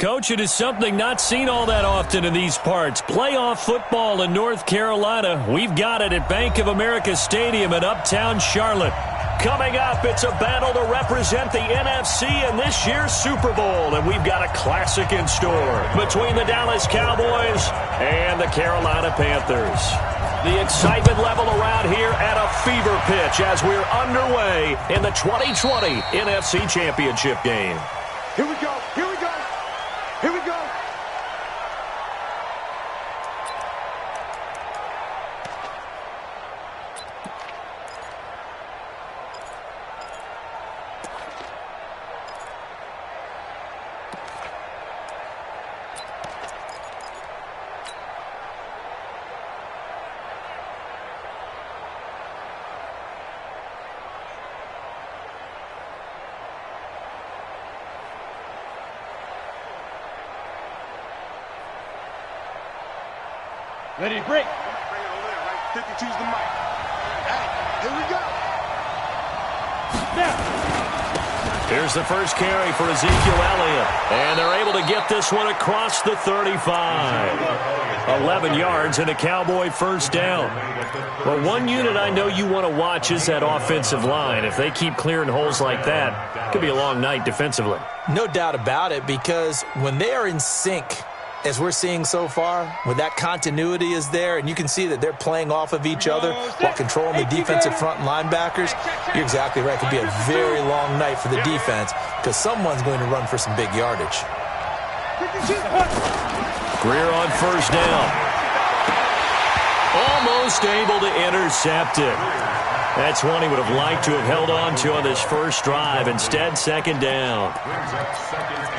Coach, it is something not seen all that often in these parts. Playoff football in North Carolina. We've got it at Bank of America Stadium in Uptown Charlotte. Coming up, it's a battle to represent the NFC in this year's Super Bowl, and we've got a classic in store between the Dallas Cowboys and the Carolina Panthers. The excitement level around here at a fever pitch as we're underway in the 2020 NFC Championship game. Here we go, here we go, here we go. Ready to break. Bring it over there, right? 52's the mic. Hey, here we go. Now. Here's the first carry for Ezekiel Elliott. And they're able to get this one across the 35. 11 yards and a Cowboy first down. Well, one unit I know you want to watch is that offensive line. If they keep clearing holes like that, it could be a long night defensively. No doubt about it, because when they are in sync, as we're seeing so far, when that continuity is there and you can see that they're playing off of each other while controlling the defensive front linebackers, you're exactly right. It could be a very long night for the defense because someone's going to run for some big yardage. Greer on first down. Almost able to intercept it. That's one he would have liked to have held on to on this first drive. Instead, second down.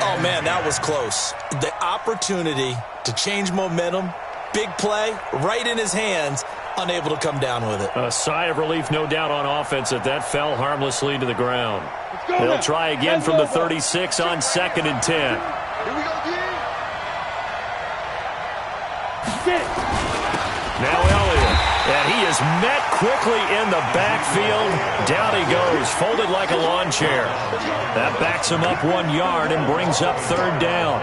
Oh, man, that was close. The opportunity to change momentum, big play, right in his hands, unable to come down with it. A sigh of relief, no doubt, on offense that that fell harmlessly to the ground. They'll try again from the 36 on 2nd and 10. Here we go, again. Now Elliott, and he is met quickly in the backfield. Down he goes, folded like a lawn chair. That backs him up 1 yard and brings up third down.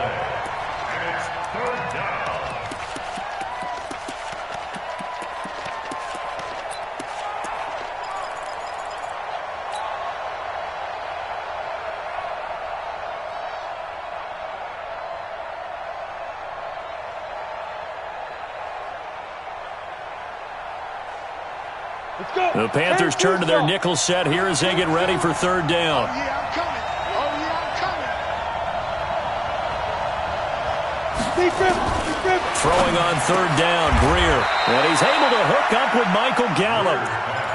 The Panthers turn to their nickel set here as they get ready for third down. Oh, yeah, I'm coming. Oh, yeah, I'm coming. Throwing on third down, Greer. And he's able to hook up with Michael Gallup.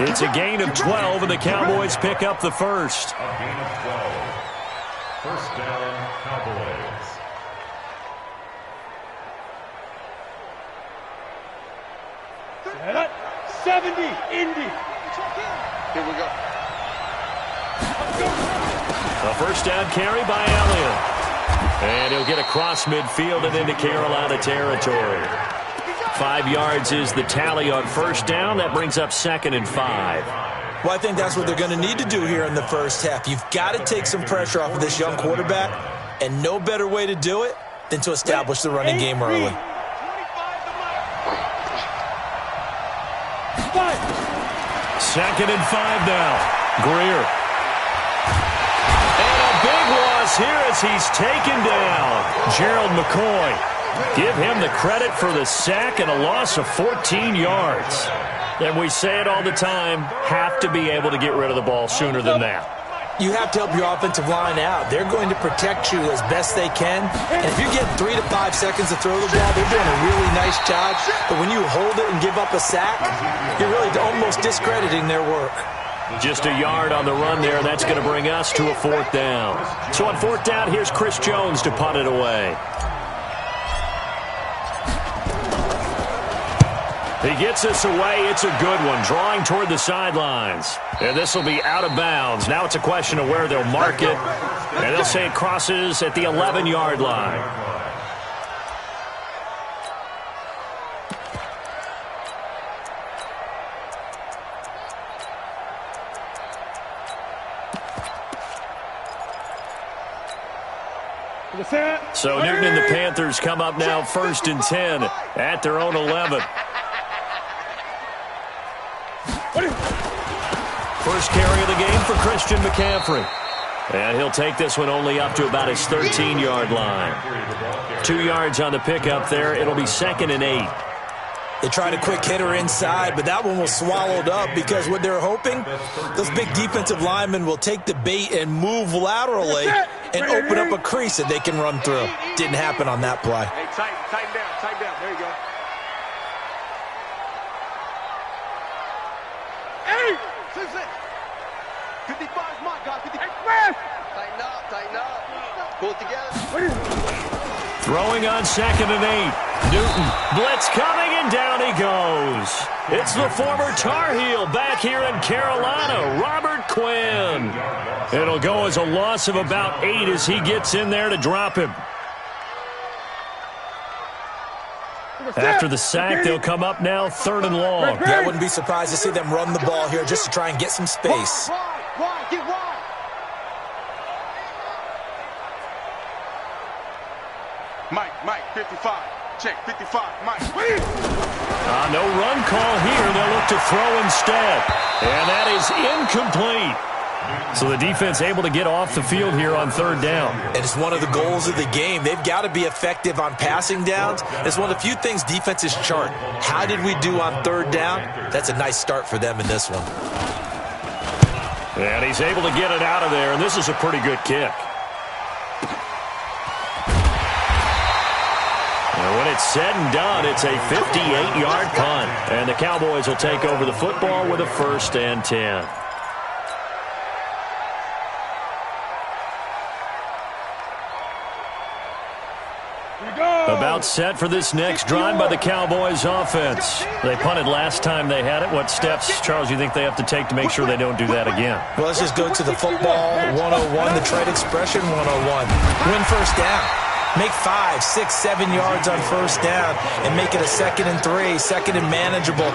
It's a gain of 12, and the Cowboys pick up the first. A gain of 12. First down, Cowboys. Set up. 70, Indy. Here we go. A first down carry by Elliott. And he'll get across midfield and into Carolina territory. 5 yards is the tally on first down. That brings up 2nd and 5. Well, I think that's what they're going to need to do here in the first half. You've got to take some pressure off of this young quarterback, and no better way to do it than to establish the running game early. 2nd and 5 now. Greer. And a big loss here as he's taken down. Gerald McCoy. Give him the credit for the sack and a loss of 14 yards. And we say it all the time, have to be able to get rid of the ball sooner than that. You have to help your offensive line out. They're going to protect you as best they can. And if you get 3 to 5 seconds to throw the ball, they're doing a really nice job. But when you hold it and give up a sack, you're really almost discrediting their work. Just a yard on the run there. That's going to bring us to a fourth down. So on fourth down, here's Chris Jones to punt it away. He gets this away. It's a good one, drawing toward the sidelines. And this will be out of bounds. Now it's a question of where they'll mark it. And they'll say it crosses at the 11-yard line. So Newton and the Panthers come up now 1st and 10 at their own 11. First carry of the game for Christian McCaffrey. And he'll take this one only up to about his 13-yard line. 2 yards on the pickup there. It'll be 2nd and 8. They tried a quick hitter inside, but that one was swallowed up because what they're hoping, those big defensive linemen will take the bait and move laterally and open up a crease that they can run through. Didn't happen on that play. Hey, tighten down. There you go. Hey! 55 is my guy. 55. Tighten up. Pull it together. Throwing on 2nd and 8. Newton, blitz coming, and down he goes. It's the former Tar Heel back here in Carolina, Robert Quinn. It'll go as a loss of about 8 as he gets in there to drop him. After the sack, they'll come up now 3rd and long. Yeah, I wouldn't be surprised to see them run the ball here just to try and get some space. Wide, get wide. Mike, 55. Check, 55, Mike. No run call here. They'll look to throw instead. And that is incomplete. So the defense able to get off the field here on 3rd down. And it's one of the goals of the game. They've got to be effective on passing downs. It's one of the few things defenses chart. How did we do on 3rd down? That's a nice start for them in this one. And he's able to get it out of there, and this is a pretty good kick. And when it's said and done, it's a 58-yard punt. And the Cowboys will take over the football with a 1st and 10. About set for this next drive by the Cowboys offense. They punted last time they had it. What steps, Charles, you think they have to take to make sure they don't do that again? Well, let's just go to the football 101, the trade expression 101. Win 1st down. Make 5, 6, 7 yards on 1st down and make it a 2nd and 3, 2nd and manageable.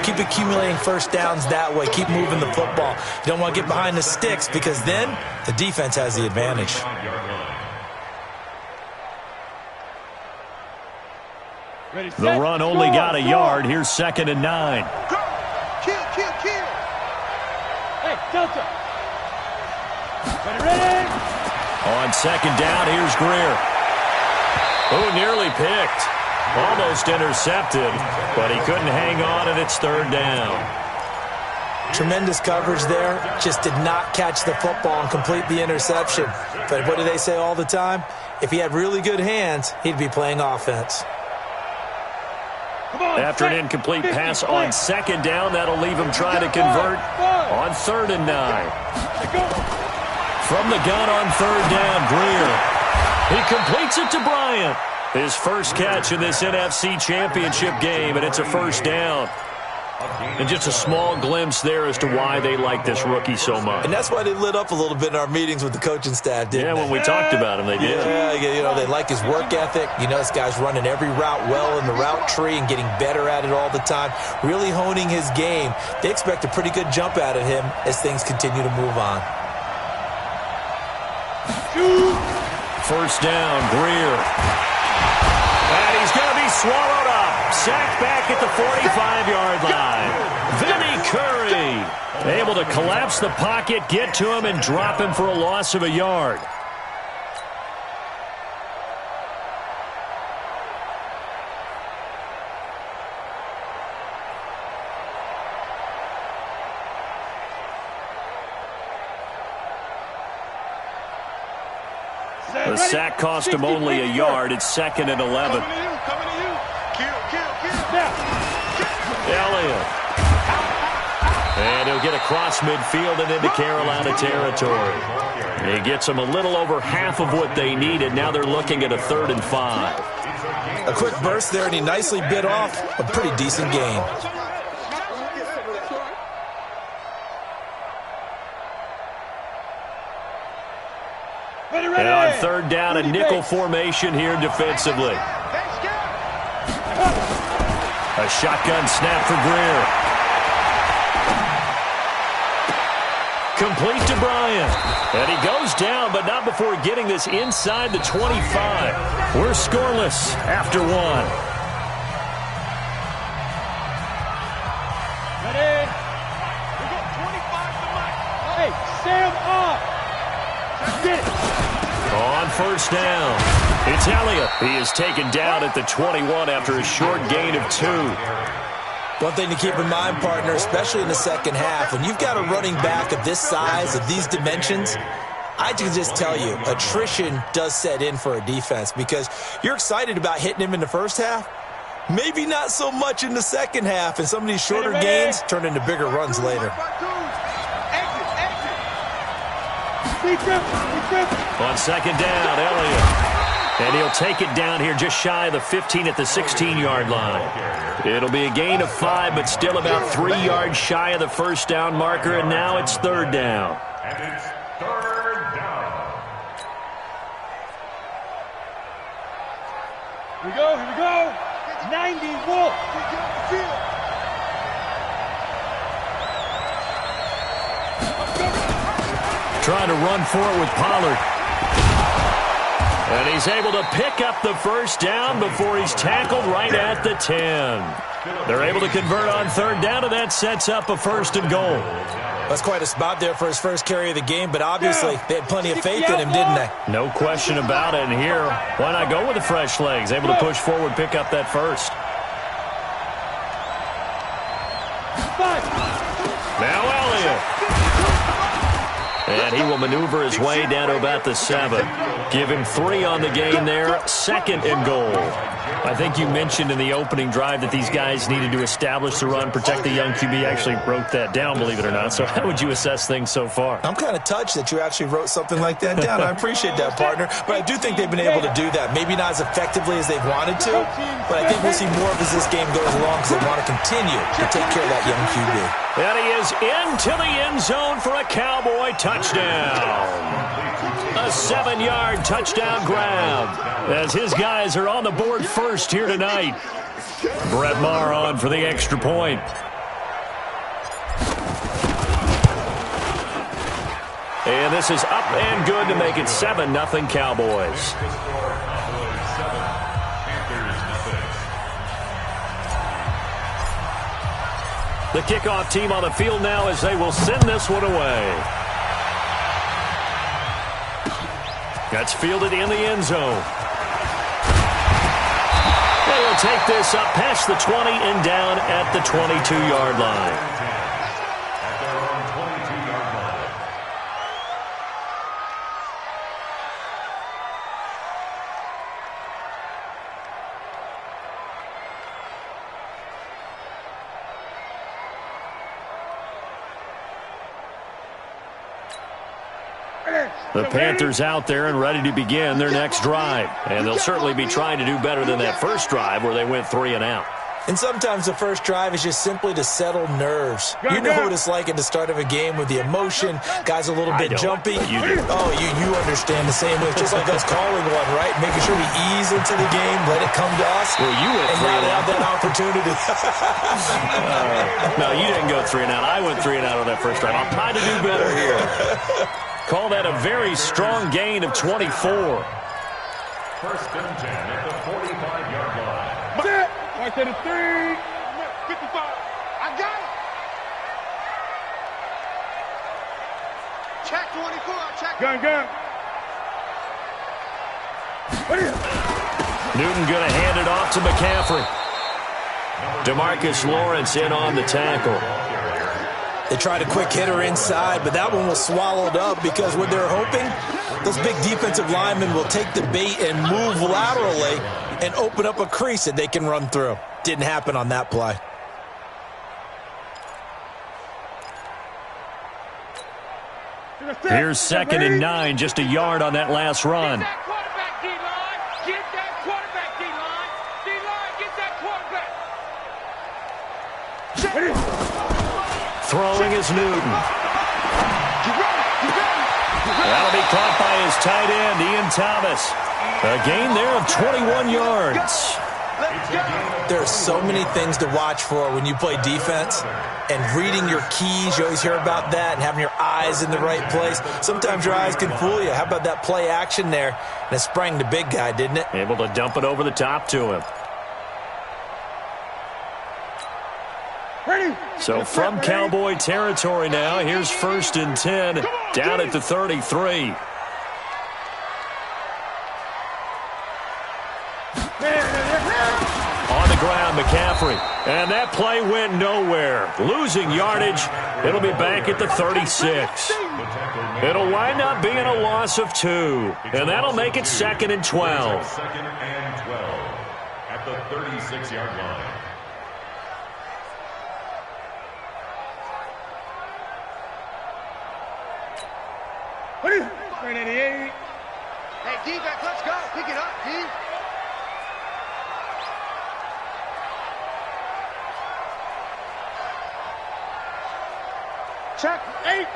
Keep accumulating 1st downs that way. Keep moving the football. You don't want to get behind the sticks because then the defense has the advantage. The run only got a yard. Here's 2nd and 9. Kill. Hey, Delta. Ready. On 2nd down, here's Greer. Oh, nearly picked. Almost intercepted, but he couldn't hang on, and it's 3rd down. Tremendous coverage there. Just did not catch the football and complete the interception. But what do they say all the time? If he had really good hands, he'd be playing offense. After an incomplete pass on 2nd down, that'll leave him trying to convert on 3rd and 9. From the gun on 3rd down, Greer. He completes it to Bryant. His first catch in this NFC Championship game, and it's a 1st down. And just a small glimpse there as to why they like this rookie so much. And that's why they lit up a little bit in our meetings with the coaching staff, didn't they? When we talked about him, they did. Yeah, they like his work ethic. You know, this guy's running every route well in the route tree and getting better at it all the time, really honing his game. They expect a pretty good jump out of him as things continue to move on. 1st down, Greer. And he's going to be swallowed up. Sacked back at the 45-yard line. Vinny Curry able to collapse the pocket, get to him, and drop him for a loss of a yard. The sack cost him only a yard. It's 2nd and 11. Coming to you. Kill. Elliott. And he'll get across midfield and into Carolina territory. He gets them a little over half of what they needed. Now they're looking at a 3rd and 5. A quick burst there, and he nicely bit off a pretty decent gain. And on 3rd down, a nickel formation here defensively. A shotgun snap for Greer. Complete to Bryant. And he goes down, but not before getting this inside the 25. We're scoreless after one. Ready? We got 25 to Mike. Hey, Sam up. Get it. On first down, it's Elliott. He is taken down at the 21 after a short gain of 2. One thing to keep in mind, partner, especially in the second half, when you've got a running back of this size, of these dimensions, I can just tell you, attrition does set in for a defense because you're excited about hitting him in the first half. Maybe not so much in the second half, and some of these shorter gains turn into bigger runs later. On second down, Elliott. And he'll take it down here just shy of the 15 at the 16-yard line. It'll be a gain of 5, but still about 3 yards shy of the first down marker, and now it's third down. And it's third down. Here we go. 90 Wolf. Trying to run for it with Pollard. And he's able to pick up the first down before he's tackled right at the 10. They're able to convert on third down, and that sets up a first and goal. That's quite a spot there for his first carry of the game, but obviously they had plenty of faith in him, didn't they? No question about it. And here, why not go with the fresh legs? Able to push forward, pick up that first. Now Elliott. And he will maneuver his way down to about the 7. Give him 3 on the gain there. Second and goal. I think you mentioned in the opening drive that these guys needed to establish the run, protect the young QB. Actually wrote that down, believe it or not. So how would you assess things so far? I'm kind of touched that you actually wrote something like that down. I appreciate that, partner. But I do think they've been able to do that. Maybe not as effectively as they've wanted to, but I think we'll see more of as this game goes along because they want to continue to take care of that young QB. And he is into the end zone for a Cowboy touchdown. A 7-yard touchdown grab as his guys are on the board first here tonight. Brett Maher on for the extra point. And this is up and good to make it 7-0 Cowboys. The kickoff team on the field now as they will send this one away. That's fielded in the end zone. They will take this up past the 20 and down at the 22-yard line. The Panthers out there and ready to begin their next drive. And they'll certainly be trying to do better than that first drive where they went 3 and out. And sometimes the first drive is just simply to settle nerves. You know what it's like at the start of a game with the emotion. Guys a little bit jumpy. You do. Oh, you understand the same way. It's just like us calling one, right? Making sure we ease into the game, let it come to us. Well, you went 3 and out. Have that opportunity. No, you didn't go 3 and out. I went 3 and out on that first drive. I'll try to do better here. Call that a very strong gain of 24. First and 10 at the 45-yard line. Mark to the 3. 55. I got it. Check 24. Check. Gun. Newton going to hand it off to McCaffrey. DeMarcus Lawrence in on the tackle. They tried a quick hitter inside, but that one was swallowed up because what they're hoping, those big defensive linemen will take the bait and move laterally and open up a crease that they can run through. Didn't happen on that play. Here's 2nd and 9, just a yard on that last run. Get that quarterback, D-line. Get that quarterback, D-line. D-line, get that quarterback. Throwing is Newton. That'll be caught by his tight end, Ian Thomas. A gain there of 21 yards. There are so many things to watch for when you play defense, and reading your keys, you always hear about that, and having your eyes in the right place. Sometimes your eyes can fool you. How about that play action there? And it sprang the big guy, didn't it? Able to dump it over the top to him. Ready? So from Cowboy territory now, here's 1st and 10, down at the 33. On the ground, McCaffrey. And that play went nowhere. Losing yardage. It'll be back at the 36. It'll wind up being a loss of 2. And that'll make it 2nd and 12. 2nd and 12 at the 36-yard line. Ready? 388. Hey, D-back, let's go. Pick it up, D. Check 8,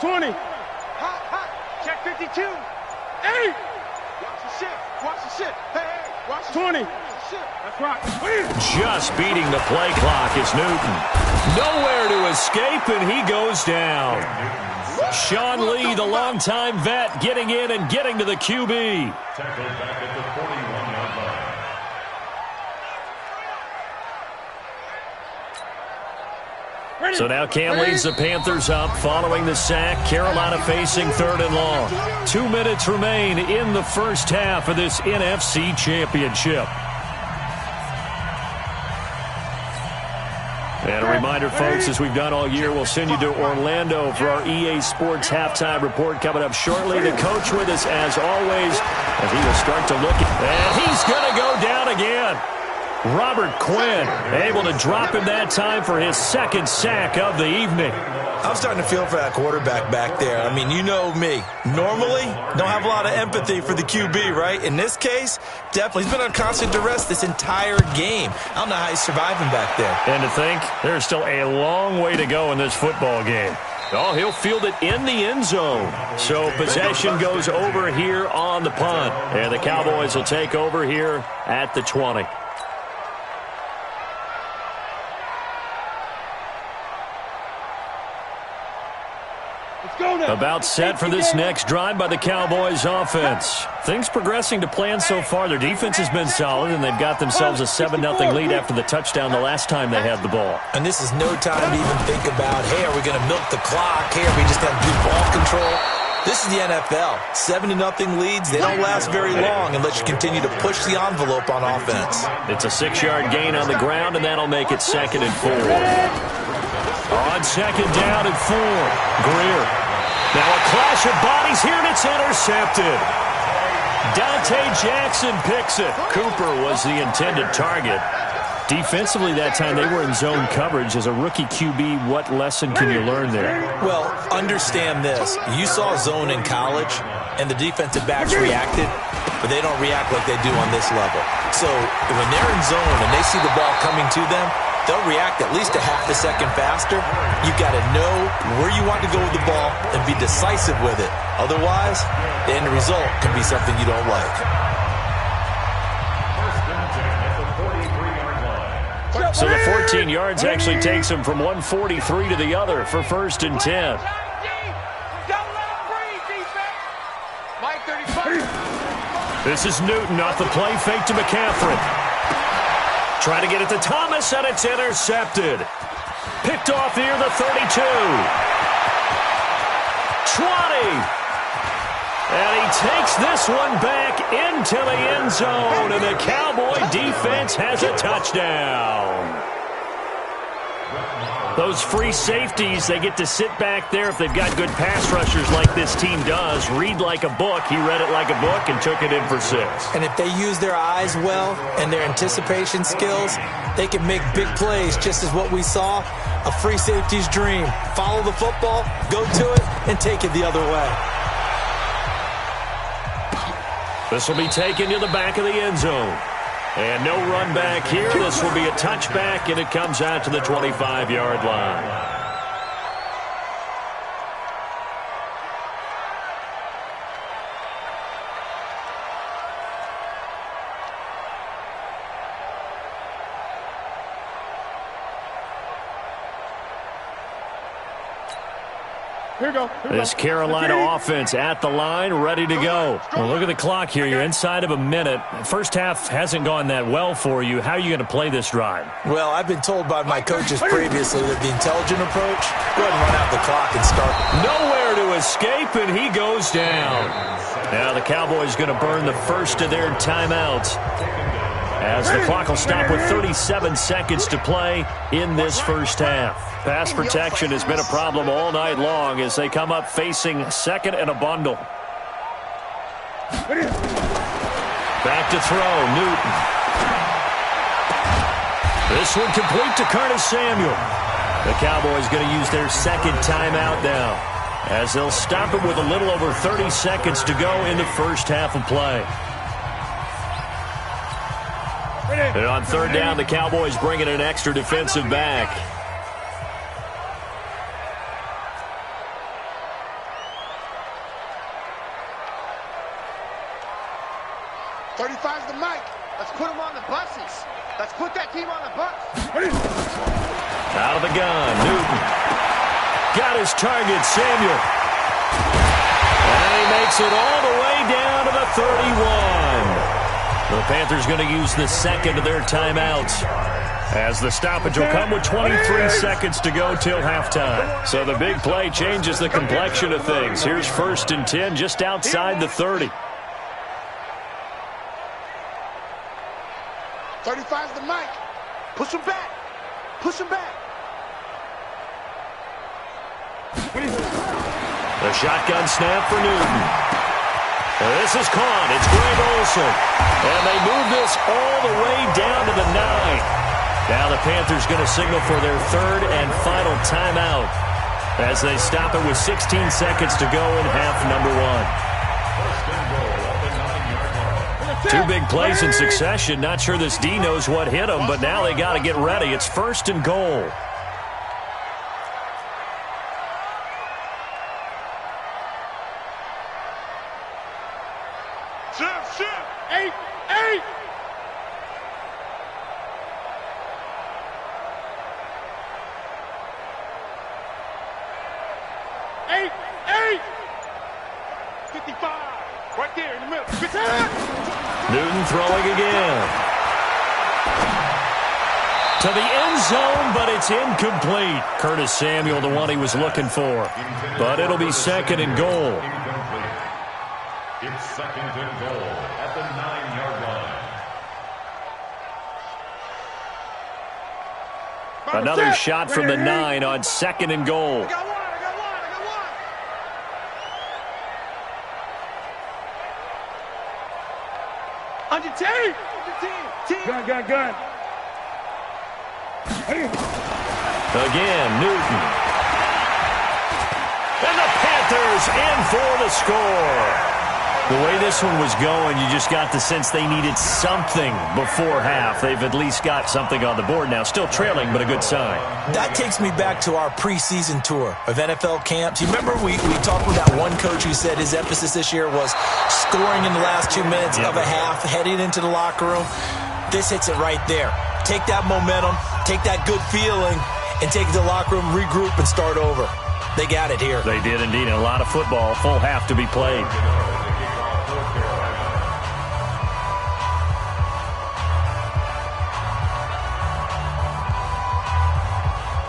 20. Hot. Check 52. 8. Watch the shit. Hey, watch the 20. Shit. That's right. Just beating the play clock is Newton. Nowhere to escape, and he goes down. Sean Lee, the longtime vet, getting in and getting to the QB. Tackled back at the 41-yard line. So now Cam leads the Panthers up following the sack. Carolina facing 3rd and long. 2 minutes remain in the first half of this NFC Championship. And a reminder, folks, as we've done all year, we'll send you to Orlando for our EA Sports halftime report coming up shortly. The coach with us, as always, as he will start to look at, and he's going to go down again. Robert Quinn able to drop him that time for his 2nd sack of the evening. I'm starting to feel for that quarterback back there. I mean, you know me. Normally, don't have a lot of empathy for the QB, right? In this case, definitely. He's been on constant duress this entire game. I don't know how he's surviving back there. And to think, there's still a long way to go in this football game. Oh, he'll field it in the end zone. So possession goes over here on the punt. And the Cowboys will take over here at the 20. About set for this next drive by the Cowboys offense. Things progressing to plan so far. Their defense has been solid, and they've got themselves a 7-0 lead after the touchdown the last time they had the ball. And this is no time to even think about, hey, are we going to milk the clock? Hey, are we just going to do ball control? This is the NFL. 7-0 leads, they don't last very long unless you continue to push the envelope on offense. It's a 6-yard gain on the ground, and that'll make it 2nd and 4. On 2nd down and 4, Greer. Now a clash of bodies here, and it's intercepted. Dante Jackson picks it. Cooper was the intended target. Defensively that time, they were in zone coverage. As a rookie QB, what lesson can you learn there? Well, understand this. You saw zone in college, and the defensive backs reacted, but they don't react like they do on this level. So when they're in zone and they see the ball coming to them, they'll react at least a half a second faster. You've got to know where you want to go with the ball and be decisive with it. Otherwise, the end result can be something you don't like. So the 14 yards actually takes him from 143 to the other for 1st and 10. This is Newton off the play fake to McCaffrey. Trying to get it to Thomas, and it's intercepted. Picked off near the 32. 20. And he takes this one back into the end zone, and the Cowboy defense has a touchdown. Those free safeties, they get to sit back there if they've got good pass rushers like this team does. Read like a book. He read it like a book and took it in for 6. And if they use their eyes well and their anticipation skills, they can make big plays, just as what we saw, a free safety's dream. Follow the football, go to it, and take it the other way. This will be taken to the back of the end zone. And no run back here. This will be a touchback, and it comes out to the 25-yard line. This Carolina offense at the line, ready to go. Well, look at the clock here. You're inside of a minute. First half hasn't gone that well for you. How are you going to play this drive? Well, I've been told by my coaches previously that the intelligent approach, go ahead and run out the clock and start. Nowhere to escape, and he goes down. Now the Cowboys going to burn the first of their timeouts, as the clock will stop with 37 seconds to play in this first half. Pass protection has been a problem all night long as they come up facing second and a bundle. Back to throw, Newton. This one complete to Curtis Samuel. The Cowboys going to use their second timeout now, as they'll stop it with a little over 30 seconds to go in the first half of play. And on third down, the Cowboys bring in an extra defensive back. 35's the mic. Let's put them on the buses. Let's put that team on the bus. Out of the gun, Newton. Got his target, Samuel. And he makes it all the way down to the 31. The Panthers going to use the second of their timeouts, as the stoppage will come with 23 seconds to go till halftime. So the big play changes the complexion of things. Here's 1st and 10 just outside the 30. 35's the mic. Push him back. Push him back. The shotgun snap for Newton. This is caught. It's Greg Olsen. And they move this all the way down to the 9. Now the Panthers going to signal for their third and final timeout, as they stop it with 16 seconds to go in half number 1. 2 big plays in succession. Not sure this D knows what hit them, but now they got to get ready. It's 1st and goal. Shift. 8. 55. Right there in the middle. Newton throwing again. To the end zone, but it's incomplete. Curtis Samuel, the one he was looking for. But it'll be 2nd and goal. It's 2nd and goal at the 9-yard line. Another shot from the 9 on 2nd and goal. I got one. On your team. Gun. Again, Newton. And the Panthers in for the score. The way this one was going, you just got the sense they needed something before half. They've at least got something on the board now. Still trailing, but a good sign. That takes me back to our preseason tour of NFL camps. You remember we talked with that one coach who said his emphasis this year was scoring in the last 2 minutes of a half, heading into the locker room. This hits it right there. Take that momentum, take that good feeling, and take it to the locker room, regroup, and start over. They got it here. They did indeed. A lot of football, full half to be played.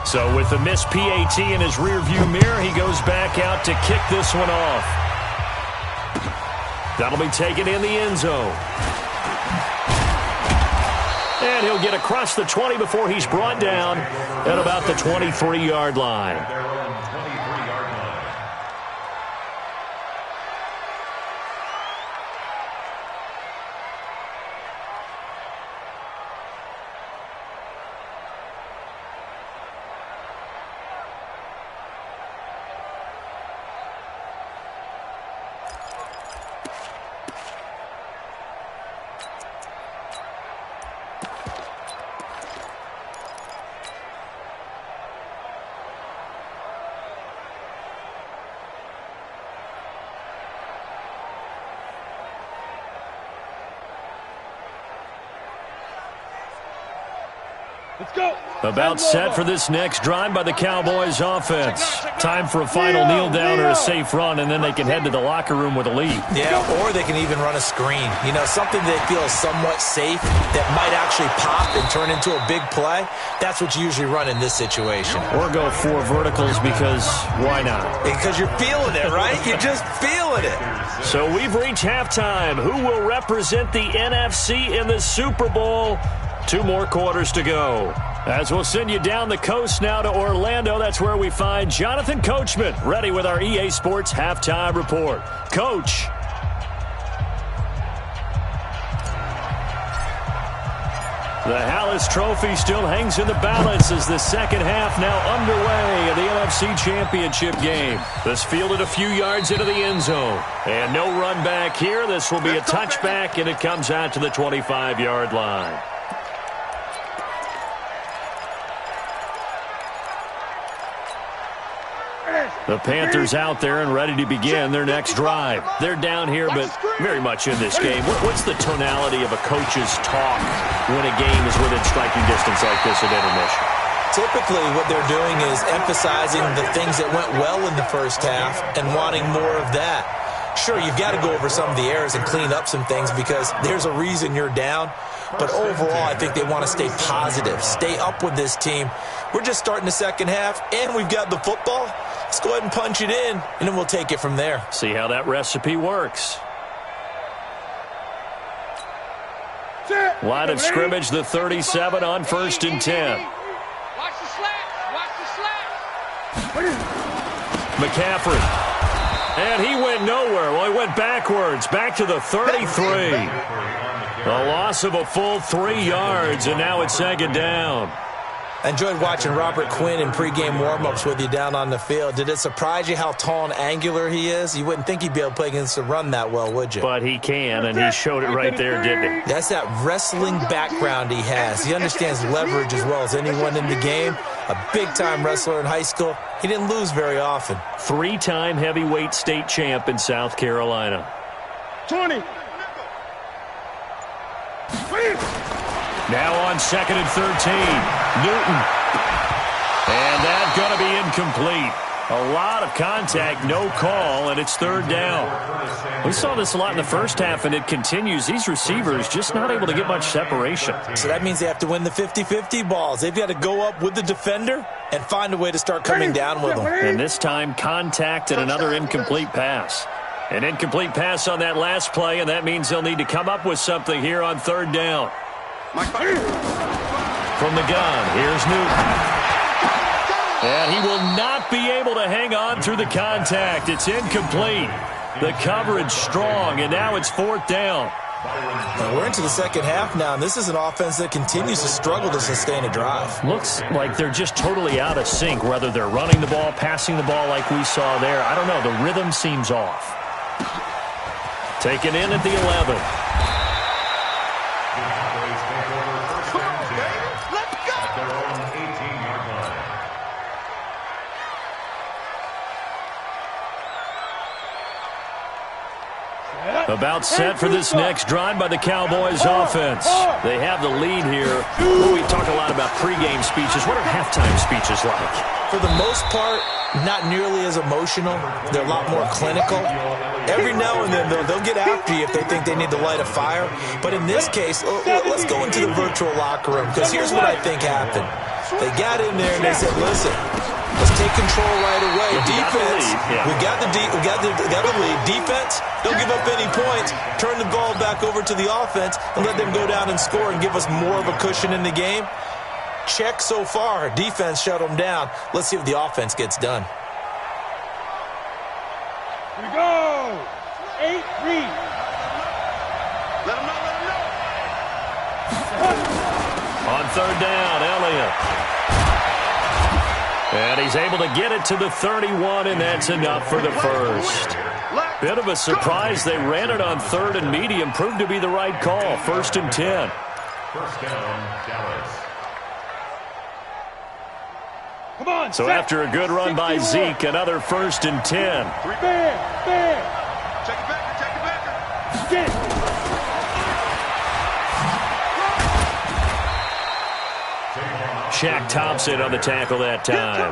So with the missed PAT in his rearview mirror, he goes back out to kick this one off. That'll be taken in the end zone. And he'll get across the 20 before he's brought down at about the 23-yard line. Let's go. About set for this next drive by the Cowboys offense. Time for a final kneel down or a safe run, and then they can head to the locker room with a lead. Yeah, or they can even run a screen. You know, something they feel somewhat safe that might actually pop and turn into a big play. That's what you usually run in this situation. Or go 4 verticals because why not? Because you're feeling it, right? You're just feeling it. So we've reached halftime. Who will represent the NFC in the Super Bowl? 2 more quarters to go. As we'll send you down the coast now to Orlando, that's where we find Jonathan Coachman, ready with our EA Sports Halftime Report. Coach. The Hallis Trophy still hangs in the balance as the second half now underway in the NFC Championship game. This fielded a few yards into the end zone. And no run back here. This will be a touchback, and it comes out to the 25-yard line. The Panthers out there and ready to begin their next drive. They're down here, but very much in this game. What's the tonality of a coach's talk when a game is within striking distance like this at intermission? Typically, what they're doing is emphasizing the things that went well in the first half and wanting more of that. Sure, you've got to go over some of the errors and clean up some things because there's a reason you're down. But overall, I think they want to stay positive, stay up with this team. We're just starting the second half, and we've got the football. Let's go ahead and punch it in, and then we'll take it from there. See how that recipe works. Line of scrimmage, the 37 on 1st and 10. Watch the slats. Watch the slats. McCaffrey. And he went nowhere. Well, he went backwards, back to the 33. A loss of a full 3 yards, and now it's second down. I enjoyed watching Robert Quinn in pregame warm-ups with you down on the field. Did it surprise you how tall and angular he is? You wouldn't think he'd be able to play against the run that well, would you? But he can, and he showed it right there, didn't he? That's that wrestling background he has. He understands leverage as well as anyone in the game. A big-time wrestler in high school. He didn't lose very often. 3-time heavyweight state champ in South Carolina. 20. Now on 2nd and 13, Newton. And that's going to be incomplete. A lot of contact, no call, and it's 3rd down. We saw this a lot in the first half, and it continues. These receivers just not able to get much separation. So that means they have to win the 50-50 balls. They've got to go up with the defender and find a way to start coming down with them. And this time, contact and another incomplete pass. An incomplete pass on that last play, and that means they'll need to come up with something here on 3rd down. From the gun, here's Newton. And he will not be able to hang on through the contact. It's incomplete. The coverage strong, and now it's 4th down. We're into the second half now, and this is an offense that continues to struggle to sustain a drive. Looks like they're just totally out of sync, whether they're running the ball, passing the ball like we saw there. I don't know. The rhythm seems off. Taken in at the 11. About set for this next drive by the Cowboys offense. They have the lead here. Well, we talk a lot about pregame speeches. What are halftime speeches like? For the most part, not nearly as emotional. They're a lot more clinical. Every now and then, they'll get after you if they think they need to light a fire. But in this case, let's go into the virtual locker room, because here's what I think happened. They got in there and they said, listen, let's take control right away. Defense, we got the lead. Defense, don't give up any points. Turn the ball back over to the offense and let them go down and score and give us more of a cushion in the game. Check so far. Defense shut them down. Let's see if the offense gets done. Here we go. 8-3. Let him know. On 3rd down, Elliott. And he's able to get it to the 31, and that's enough for the first. Bit of a surprise. They ran it on 3rd and medium. Proved to be the right call. 1st and 10. First down, Dallas. Come on, so after a good run by Zeke, another 1st and 10. Bam. Check it back. Get it. Take Shaq Thompson on the tackle that time.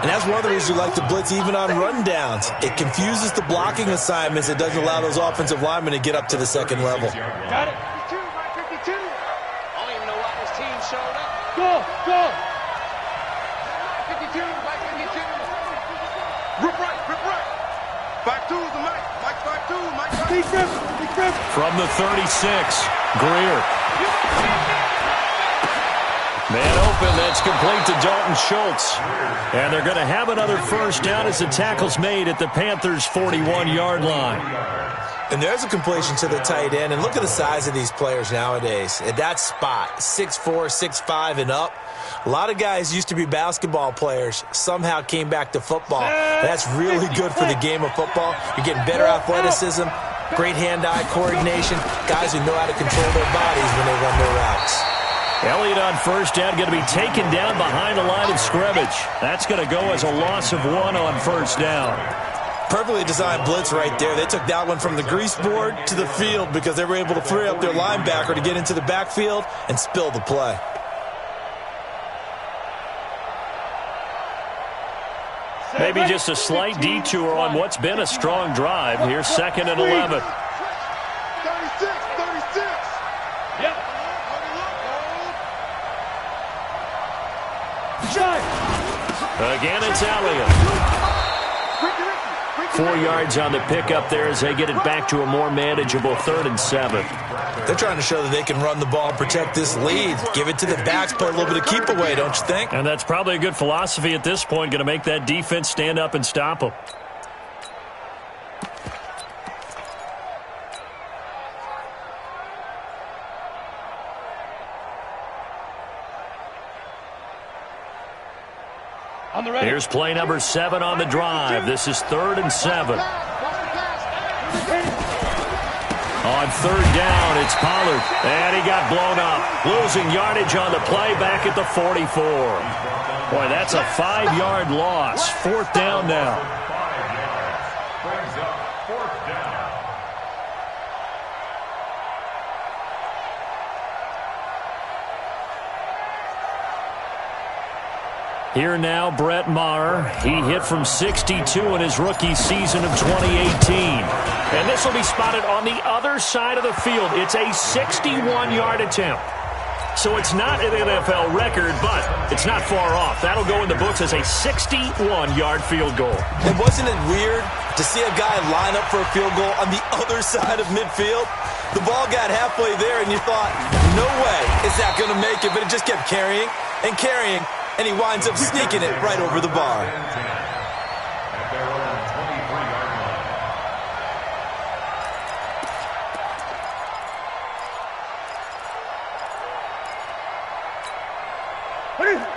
And that's one of the reasons we like to blitz even on rundowns. It confuses the blocking assignments. It doesn't allow those offensive linemen to get up to the second level. Got it. 52. I don't even know why this team showed up. Go. 52. Rip right. 5-2's the Mike. Mike 5-2. Mike 5-2. From the 36, Greer. Man open, that's complete to Dalton Schultz. And they're going to have another first down as the tackle's made at the Panthers' 41-yard line. And there's a completion to the tight end. And look at the size of these players nowadays. At that spot, 6'4", 6'5", and up. A lot of guys used to be basketball players, somehow came back to football. That's really good for the game of football. You're getting better athleticism, great hand-eye coordination, guys who know how to control their bodies when they run their routes. Elliott on first down, going to be taken down behind the line of scrimmage. That's going to go as a loss of 1 on first down. Perfectly designed blitz right there. They took that one from the grease board to the field because they were able to free up their linebacker to get into the backfield and spill the play. Maybe just a slight detour on what's been a strong drive. Here's 2nd and 11. 36. Yep. Again, it's Elliott. 4 yards on the pickup there as they get it back to a more manageable 3rd and 7. They're trying to show that they can run the ball and protect this lead. Give it to the backs, play a little bit of keep away, don't you think? And that's probably a good philosophy at this point, going to make that defense stand up and stop them. Here's play number 7 on the drive. This is 3rd and 7. On 3rd down, it's Pollard. And he got blown up. Losing yardage on the play back at the 44. Boy, that's a 5-yard loss. 4th down now. 5 yards. Brings up 4th down. Here now, Brett Maher. He hit from 62 in his rookie season of 2018. And this will be spotted on the other side of the field. It's a 61-yard attempt. So it's not an NFL record, but it's not far off. That'll go in the books as a 61-yard field goal. And wasn't it weird to see a guy line up for a field goal on the other side of midfield? The ball got halfway there, and you thought, no way is that going to make it, but it just kept carrying and carrying. And he winds up sneaking it right over the bar. At their own 23-yard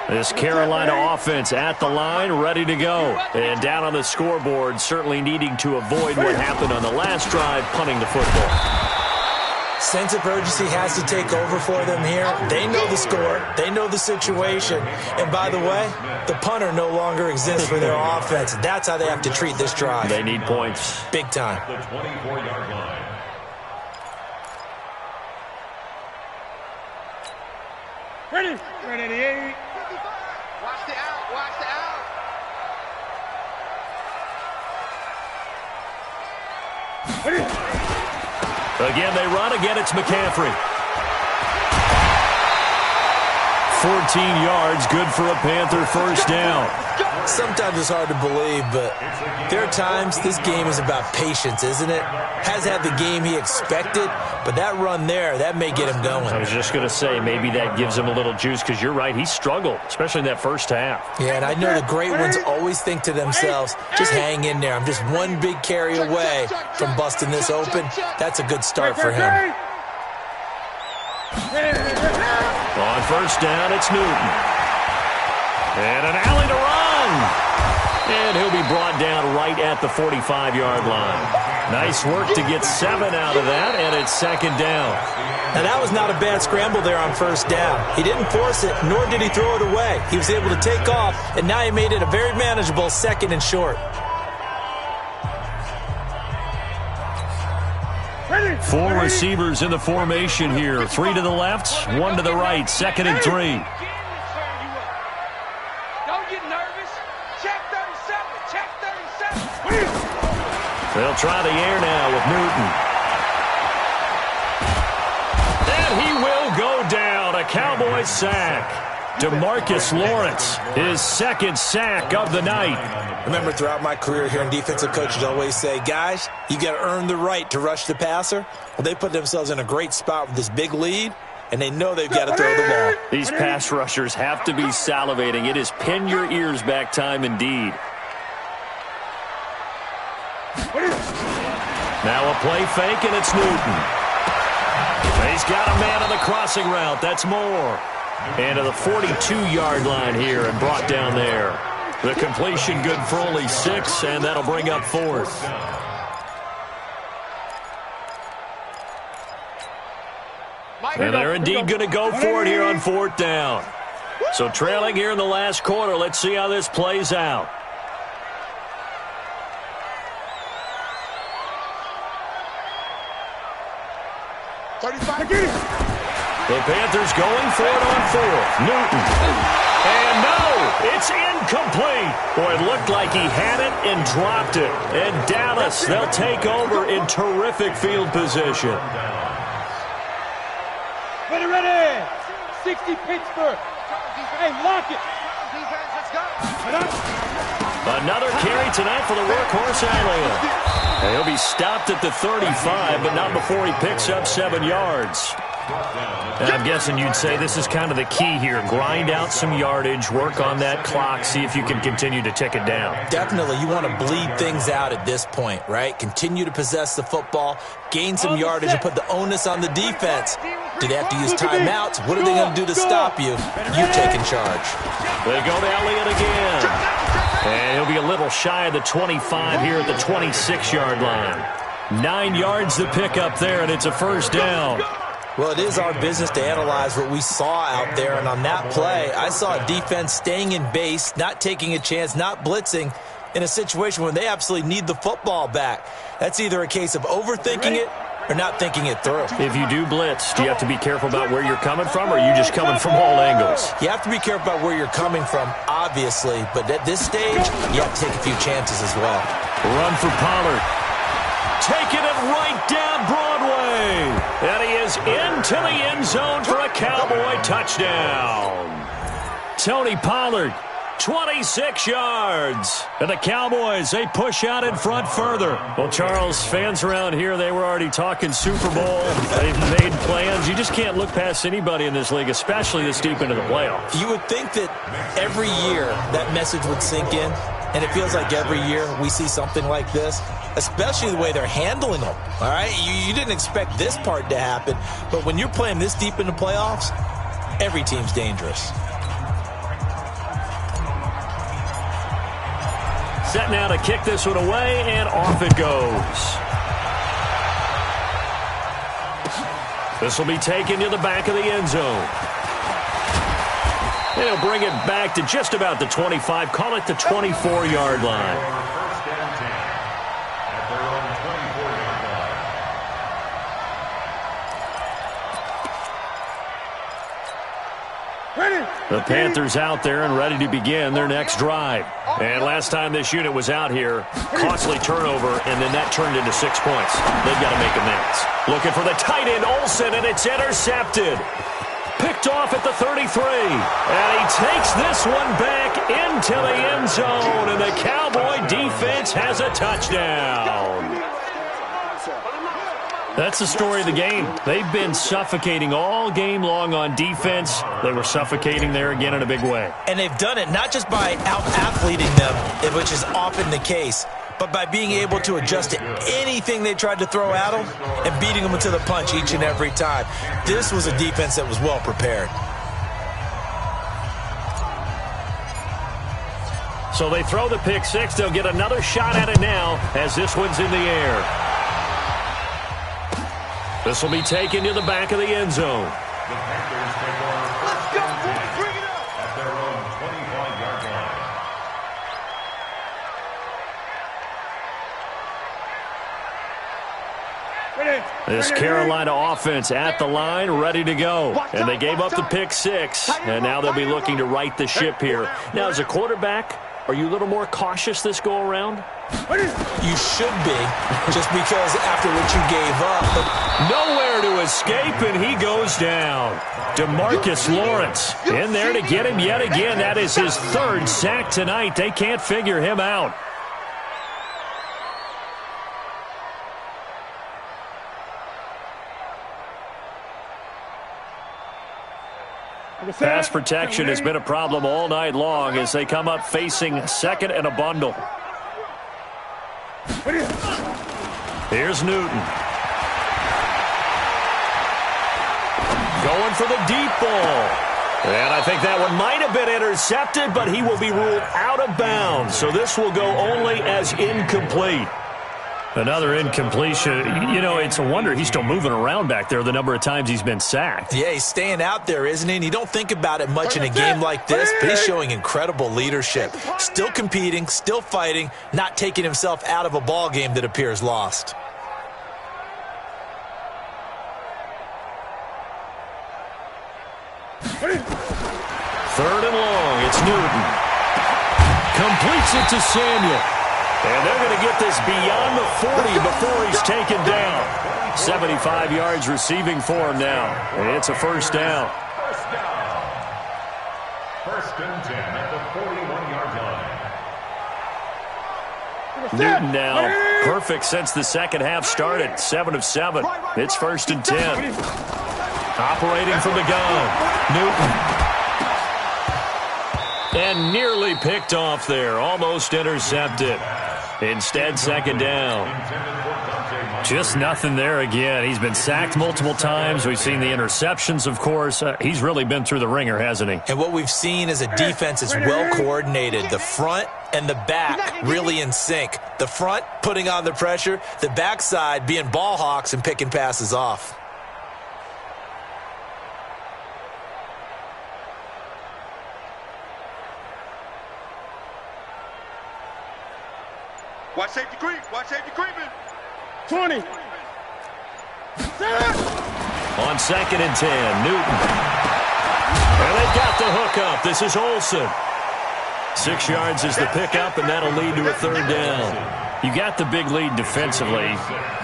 line. This Carolina offense at the line, ready to go. And down on the scoreboard, certainly needing to avoid what happened on the last drive, punting the football. Sense of urgency has to take over for them here. They know the score. They know the situation. And by the way, the punter no longer exists for their offense. That's how they have to treat this drive. They need points. Big time. The 24-yard line. Ready, 88. Watch the out. Ready. Again, they run. Again, it's McCaffrey. 14 yards, good for a Panther first down. Sometimes it's hard to believe, but there are times this game is about patience, isn't it? Has had the game he expected, but that run there, that may get him going. I was just going to say, maybe that gives him a little juice, because you're right, he struggled, especially in that first half. Yeah, and I know the great ones always think to themselves, just hang in there. I'm just one big carry away from busting this open. That's a good start for him. On first down, it's Newton. And an alley to run. And he'll be brought down right at the 45-yard line. Nice work to get 7 out of that, and it's 2nd down. Now, that was not a bad scramble there on first down. He didn't force it, nor did he throw it away. He was able to take off, and now he made it a very manageable 2nd and short. 4 receivers in the formation here. 3 to the left, 1 to the right. 2nd and 3. They'll try the air now with Newton. And he will go down. A Cowboys sack. DeMarcus Lawrence, his second sack of the night. Remember, throughout my career here in defensive coaches always say, guys, you got to earn the right to rush the passer. Well, they put themselves in a great spot with this big lead, and they know they've got to throw the ball. These pass rushers have to be salivating. It is pin your ears back time indeed. Now a play fake, and it's Newton. He's got a man on the crossing route. That's Moore. And to the 42-yard line here and brought down there. The completion good for only 6, and that'll bring up 4th. And they're indeed going to go for it here on 4th down. So trailing here in the last quarter. Let's see how this plays out. The Panthers going for it on 4th. Newton. And no, it's incomplete. Boy, it looked like he had it and dropped it. And Dallas, they'll take over in terrific field position. Ready. 60 Pittsburgh. Hey, lock it. Another carry tonight for the workhorse Allen. And he'll be stopped at the 35, but not before he picks up 7 yards. And I'm guessing you'd say this is kind of the key here. Grind out some yardage, work on that clock, see if you can continue to tick it down. Definitely. You want to bleed things out at this point, right? Continue to possess the football, gain some yardage, and put the onus on the defense. Do they have to use timeouts? What are they going to do to stop you? You take in charge. They go to Elliott again. And he'll be a little shy of the 25 here at the 26-yard line. 9 yards to pick up there, and it's a first down. Well, it is our business to analyze what we saw out there, and on that play, I saw a defense staying in base, not taking a chance, not blitzing in a situation where they absolutely need the football back. That's either a case of overthinking it or not thinking it through. If you do blitz, do you have to be careful about where you're coming from, or are you just coming from all angles? You have to be careful about where you're coming from, obviously, but at this stage, you have to take a few chances as well. Run for Pollard. Taking it right down Broadway. And he is into the end zone for a Cowboy touchdown. Tony Pollard, 26 yards. And the Cowboys, they push out in front further. Well, Charles, fans around here, they were already talking Super Bowl. They've made plans. You just can't look past anybody in this league, especially this deep into the playoffs. You would think that every year that message would sink in, and it feels like every year we see something like this, especially the way they're handling them. All right, you didn't expect this part to happen, but when you're playing this deep in the playoffs, every team's dangerous. Set now to kick this one away, and off it goes. This will be taken to the back of the end zone. And he'll bring it back to just about the 25, call it the 24-yard line. The Panthers out there and ready to begin their next drive. And last time this unit was out here, costly turnover, and then that turned into 6 points. They've got to make amends. Looking for the tight end, Olsen, and it's intercepted. Picked off at the 33. And he takes this one back into the end zone, and the Cowboy defense has a touchdown. That's the story of the game. They've been suffocating all game long on defense. They were suffocating there again in a big way. And they've done it not just by out-athleting them, which is often the case, but by being able to adjust to anything they tried to throw at them and beating them to the punch each and every time. This was a defense that was well prepared. So they throw the pick six. They'll get another shot at it now as this one's in the air. This will be taken to the back of the end zone. The Panthers take on first down bring it up at their own 25-yard line. This Carolina offense at the line, ready to go. And they gave up the pick six, and now they'll be looking to right the ship here. Now, as a quarterback, Are you a little more cautious this go-around? You should be, just because after what you gave up. Nowhere to escape, and he goes down. DeMarcus Lawrence in there to get him yet again. That is his third sack tonight. They can't figure him out. Pass protection has been a problem all night long as they come up facing second and a bundle. Here's Newton. Going for the deep ball. And I think that one might have been intercepted, but he will be ruled out of bounds. So this will go only as incomplete. Another incompletion. You know, it's a wonder he's still moving around back there the number of times he's been sacked. Yeah, he's staying out there, isn't he? And you don't think about it much in a game like this, but he's showing incredible leadership. Still competing, still fighting, not taking himself out of a ball game that appears lost. Third and long, it's Newton. Completes it to Samuel. And they're going to get this beyond the 40 before he's taken down. 75 yards receiving for him now. And it's a first down. First and 10 at the 41-yard line. Newton now perfect since the second half started. 7 of 7. It's first and 10. Operating from the gun. Newton. And nearly picked off there. Almost intercepted. Instead, second down. Just nothing there again. He's been sacked multiple times. We've seen the interceptions, of course. He's really been through the ringer, hasn't he? And what we've seen is a defense that's well coordinated. The front and the back really in sync. The front putting on the pressure. The backside being ball hawks and picking passes off. Watch safety creep. Watch safety creeping. 20. On second and 10, Newton. And they've got the hook up. This is Olsen. 6 yards is the pickup, and that'll lead to a third down. You got the big lead defensively.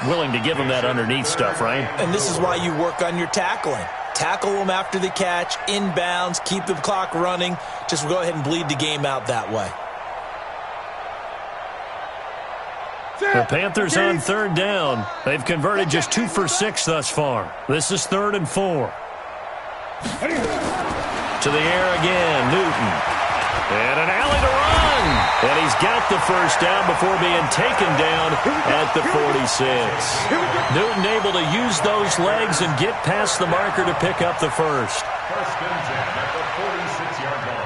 Willing to give them that underneath stuff, right? And this is why you work on your tackling. Tackle them after the catch, inbounds, keep the clock running. Just go ahead and bleed the game out that way. The Panthers on third down. They've converted just 2 for 6 thus far. This is 3rd and 4. To the air again, Newton. And an alley to run. And he's got the first down before being taken down at the 46. Newton able to use those legs and get past the marker to pick up the first. First and 10 at the 46-yard line.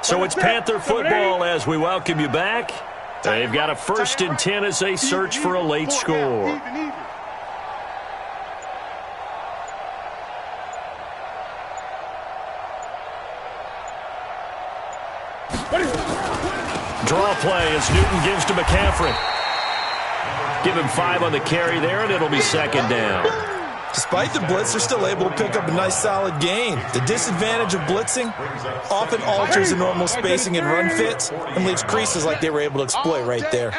So it's Panther football as we welcome you back. They've got a 1st and 10 as they search for a late score. Draw play as Newton gives to McCaffrey. Give him 5 on the carry there, and it'll be second down. Despite the blitz, they're still able to pick up a nice solid gain. The disadvantage of blitzing often alters the normal spacing and run fits and leaves creases like they were able to exploit right there.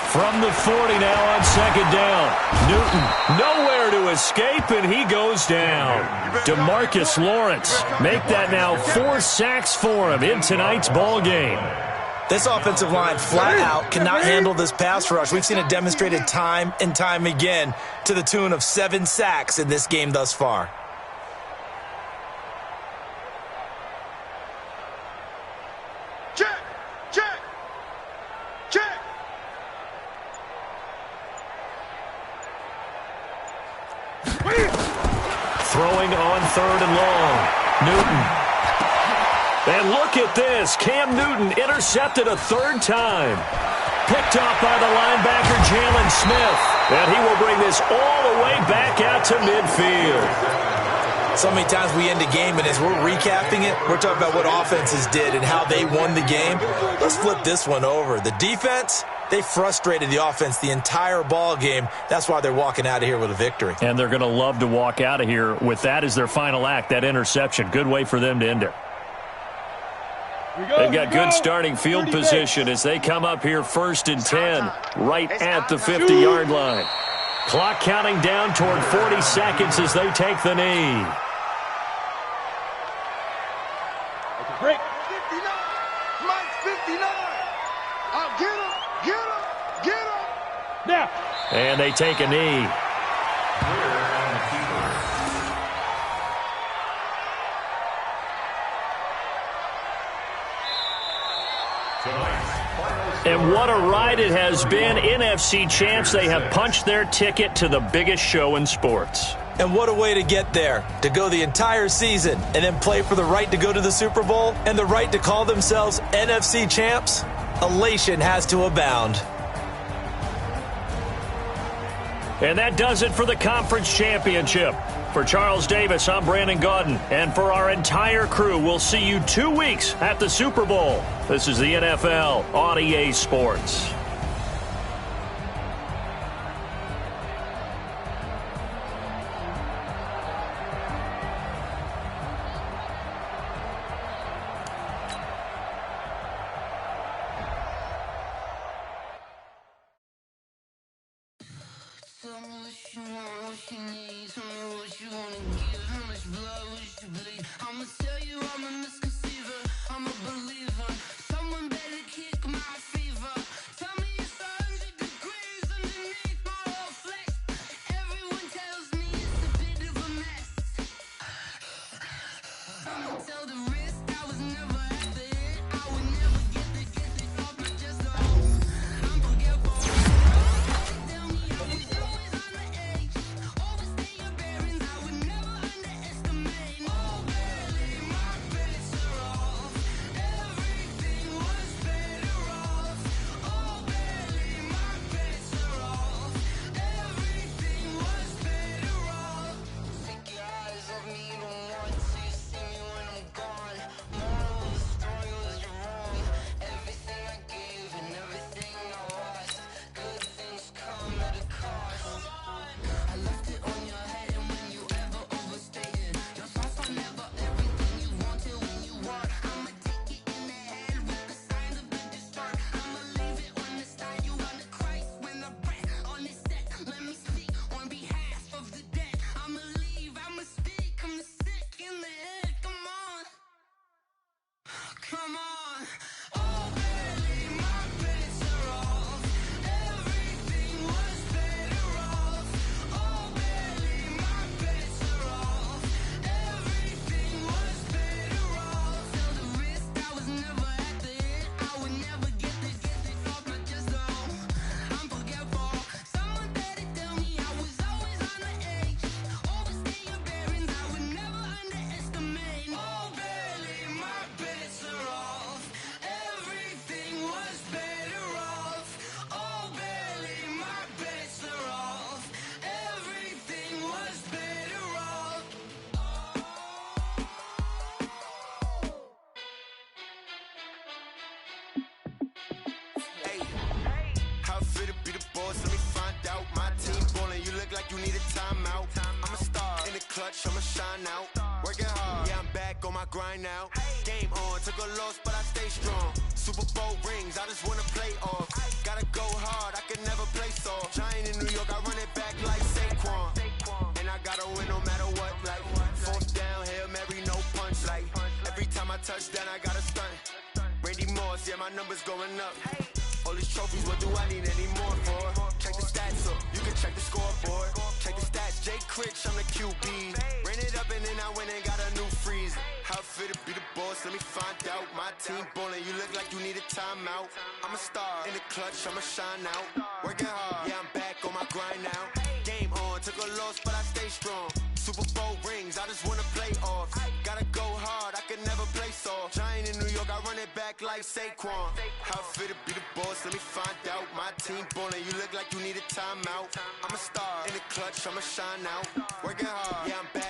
From the 40 now on second down. Newton nowhere to escape, and he goes down. DeMarcus Lawrence make that now 4 sacks for him in tonight's ball game. This offensive line flat out cannot handle this pass rush. We've seen it demonstrated time and time again to the tune of 7 sacks in this game thus far. Check, check, check. Throwing on 3rd and long. Newton. And look at this. Cam Newton intercepted a 3rd time. Picked off by the linebacker, Jalen Smith. And he will bring this all the way back out to midfield. So many times we end a game, and as we're recapping it, we're talking about what offenses did and how they won the game. Let's flip this one over. The defense, they frustrated the offense the entire ball game. That's why they're walking out of here with a victory. And they're going to love to walk out of here with that as their final act, that interception. Good way for them to end it. They've got good starting field position as they come up here 1st and 10, right at the 50-yard line. Clock counting down toward 40 seconds as they take the knee. Break. 59. Mike 59. Get him. Get him. Get him. Now. And they take a knee. And what a ride it has been. NFC champs, they have punched their ticket to the biggest show in sports. And what a way to get there, to go the entire season and then play for the right to go to the Super Bowl and the right to call themselves NFC champs. Elation has to abound. And that does it for the conference championship. For Charles Davis, I'm Brandon Gaudin. And for our entire crew, we'll see you 2 weeks at the Super Bowl. This is the NFL on EA Sports. I'ma shine out. Working hard, yeah, I'm back on my grind now. Game on, took a loss, but I stay strong. Super Bowl rings, I just wanna play off. Gotta go hard, I can never play soft. Giant in New York, I run it back like Saquon. And I gotta win no matter what. Like, fourth down, Hail Mary, no punch. Like, every time I touch down, I gotta stunt. Randy Moss, yeah, my numbers going up. All these trophies, what do I need any more for? Check the stats up, you can check the scoreboard. Check the stats, Jake Critch, I'm the QB. Ran it up and then I went and got a new freeze. How fit to be the boss, let me find out. My team ballin', you look like you need a timeout. I'm a star, in the clutch, I'ma shine out. Working hard, yeah, I'm back on my grind now. Game on, took a loss, but I stay strong. Super Bowl rings, I just wanna play off. Gotta go hard, I can never play soft. Giant in New York, I run it back like Saquon. How fit to be the boss, let me find out. My team ballin', you look like you need a timeout. I'm a star, in the clutch, I'ma shine out. Working hard, yeah, I'm back